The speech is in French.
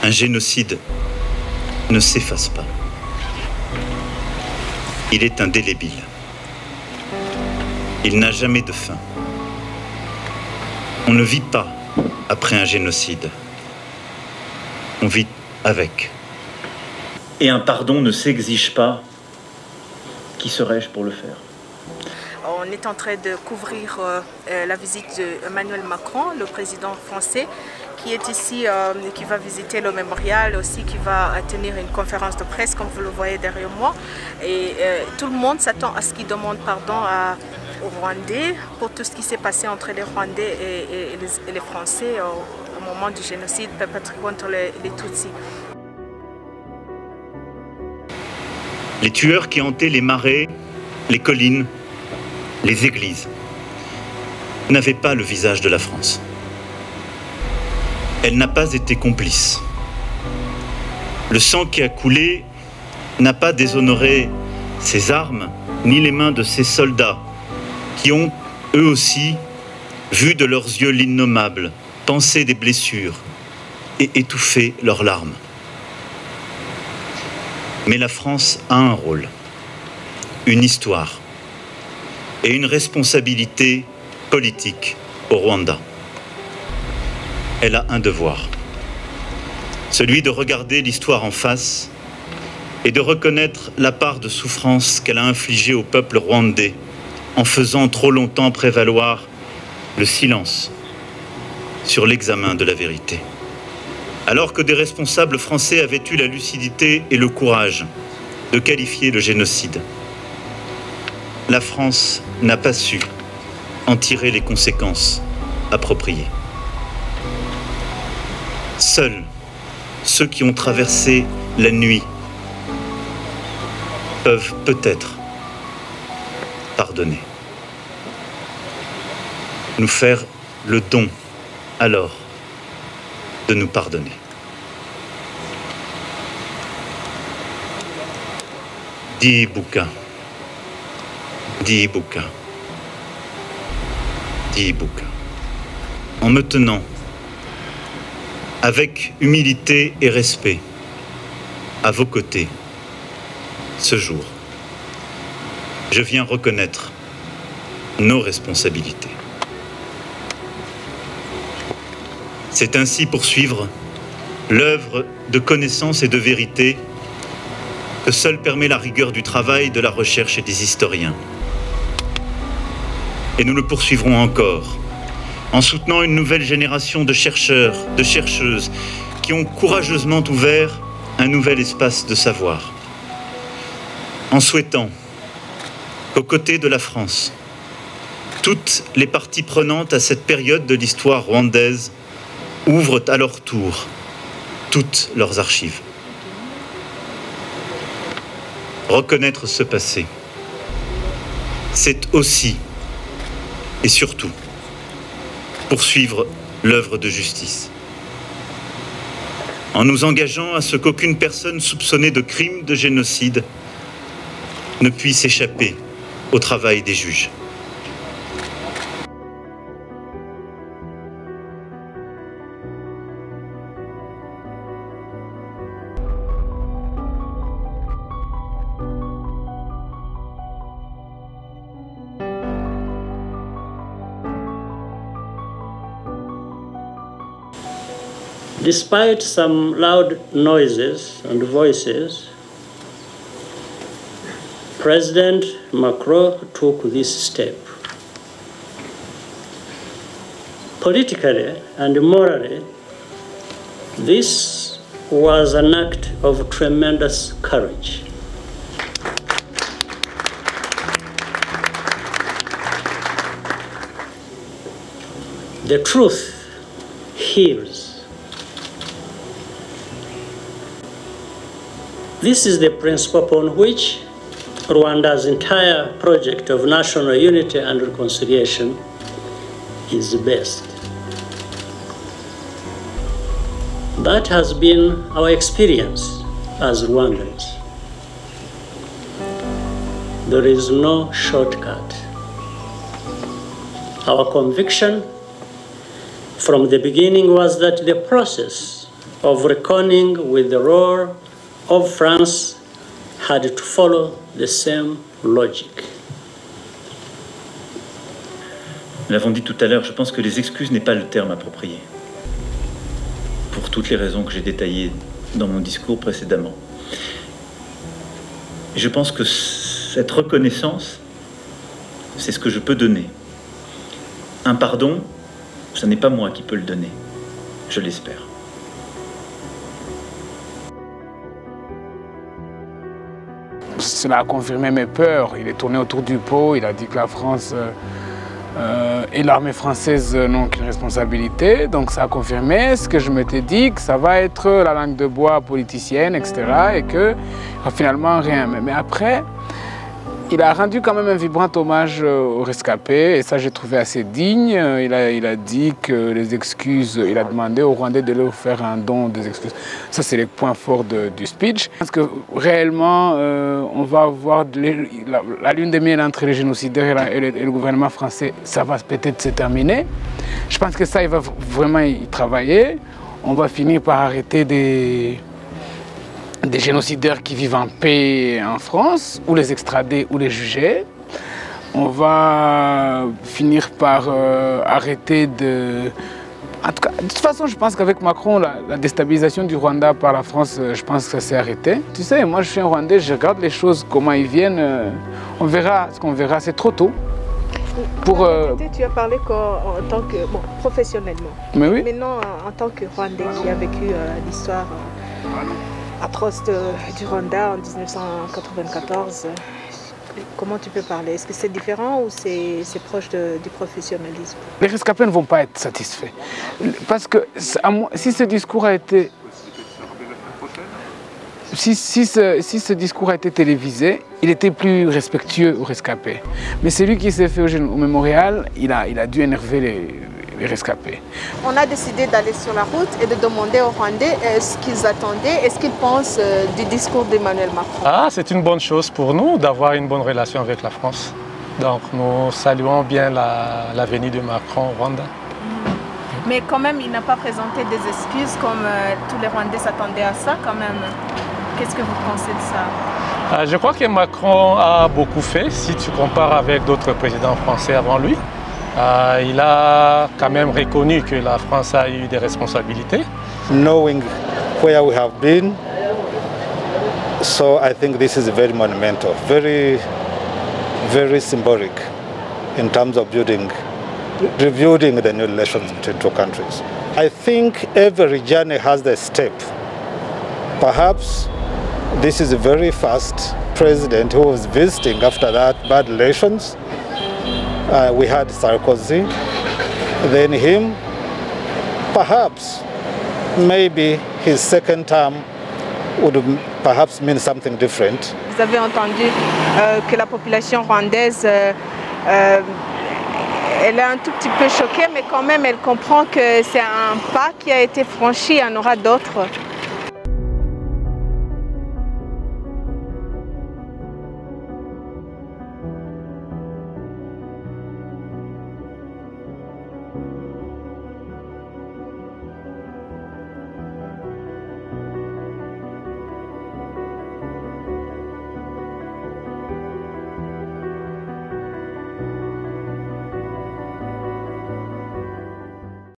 Un génocide ne s'efface pas. Il est indélébile. Il n'a jamais de fin. On ne vit pas après un génocide. On vit avec. Et un pardon ne s'exige pas. Qui serais-je pour le faire? On est en train de couvrir la visite d'Emmanuel Macron, le président français, qui est ici, qui va visiter le mémorial aussi, qui va tenir une conférence de presse, comme vous le voyez derrière moi. Et tout le monde s'attend à ce qu'il demande pardon aux Rwandais pour tout ce qui s'est passé entre les Rwandais et les Français au moment du génocide perpétré contre les Tutsis. Les tueurs qui hantaient les marais, les collines, les églises, n'avaient pas le visage de la France. Elle n'a pas été complice. Le sang qui a coulé n'a pas déshonoré ses armes, ni les mains de ses soldats, qui ont, eux aussi, vu de leurs yeux l'innommable, pensé des blessures et étouffé leurs larmes. Mais la France a un rôle, une histoire et une responsabilité politique au Rwanda. Elle a un devoir, celui de regarder l'histoire en face et de reconnaître la part de souffrance qu'elle a infligée au peuple rwandais en faisant trop longtemps prévaloir le silence sur l'examen de la vérité. Alors que des responsables français avaient eu la lucidité et le courage de qualifier le génocide, la France n'a pas su en tirer les conséquences appropriées. Seuls ceux qui ont traversé la nuit peuvent peut-être pardonner. Nous faire le don, alors, de nous pardonner. Dis Ibuka. Dis Ibuka. Dis Ibuka. En me tenant avec humilité et respect à vos côtés ce jour, je viens reconnaître nos responsabilités. C'est ainsi poursuivre l'œuvre de connaissance et de vérité que seule permet la rigueur du travail, de la recherche et des historiens. Et nous le poursuivrons encore en soutenant une nouvelle génération de chercheurs, de chercheuses qui ont courageusement ouvert un nouvel espace de savoir. En souhaitant qu'aux côtés de la France, toutes les parties prenantes à cette période de l'histoire rwandaise ouvrent à leur tour toutes leurs archives. Reconnaître ce passé, c'est aussi et surtout poursuivre l'œuvre de justice. En nous engageant à ce qu'aucune personne soupçonnée de crime de génocide ne puisse échapper au travail des juges. Despite some loud noises and voices, President Macron took this step. Politically and morally, this was an act of tremendous courage. The truth heals. This is the principle upon which Rwanda's entire project of national unity and reconciliation is based. That has been our experience as Rwandans. There is no shortcut. Our conviction from the beginning was that the process of reckoning with the role of France had to follow the same logic. Nous l'avons dit tout à l'heure, je pense que les excuses n'est pas le terme approprié. Pour toutes les raisons que j'ai détaillées dans mon discours précédemment. Et je pense que cette reconnaissance, c'est ce que je peux donner. Un pardon, ce n'est pas moi qui peux le donner, je l'espère. Cela a confirmé mes peurs. Il est tourné autour du pot, il a dit que la France et l'armée française n'ont qu'une responsabilité. Donc ça a confirmé ce que je m'étais dit, que ça va être la langue de bois politicienne, etc. Et que finalement rien. Mais après, il a rendu quand même un vibrant hommage aux rescapés et ça j'ai trouvé assez digne. Il a dit que les excuses, il a demandé aux Rwandais de leur faire un don des excuses. Ça c'est les points forts du speech. Parce que réellement on va avoir la lune de miel entre les génocidaires et le gouvernement français, ça va peut-être se terminer. Je pense que ça il va vraiment y travailler. On va finir par arrêter des génocidaires qui vivent en paix en France, ou les extrader ou les juger. On va finir par arrêter de... En tout cas, de toute façon, je pense qu'avec Macron, la déstabilisation du Rwanda par la France, je pense que ça s'est arrêté. Tu sais, moi je suis un Rwandais, je regarde les choses, comment ils viennent. On verra ce qu'on verra, c'est trop tôt. Pour, tu as parlé en tant que... Bon, professionnellement. Mais oui. Maintenant, en tant que Rwandais qui a vécu l'histoire... atroce du Rwanda en 1994, comment tu peux parler? Est-ce que c'est différent ou c'est proche du professionnalisme? Les rescapés ne vont pas être satisfaits. Parce que si ce discours a été... Si ce discours a été télévisé, il était plus respectueux aux rescapés. Mais celui qui s'est fait au mémorial, il a dû énerver les rescapés. On a décidé d'aller sur la route et de demander aux Rwandais ce qu'ils attendaient et ce qu'ils pensent du discours d'Emmanuel Macron. Ah, c'est une bonne chose pour nous d'avoir une bonne relation avec la France. Donc nous saluons bien la venue de Macron au Rwanda. Mais quand même, il n'a pas présenté des excuses comme tous les Rwandais s'attendaient à ça quand même. Qu'est-ce que vous pensez de ça? Je crois que Macron a beaucoup fait si tu compares avec d'autres présidents français avant lui. Il a quand même reconnu que la France a eu des responsabilités. Knowing where we have been, so I think this is very monumental, very, very symbolic in terms of rebuilding the new relations between two countries. I think every journey has a step. Perhaps this is a very fast president who was visiting after that bad relations. We had Sarkozy, then him. Perhaps, maybe his second term would perhaps mean something different. Vous avez entendu que la population rwandaise, elle est un tout petit peu choquée, mais quand même elle comprend que c'est un pas qui a été franchi, il y en aura d'autres.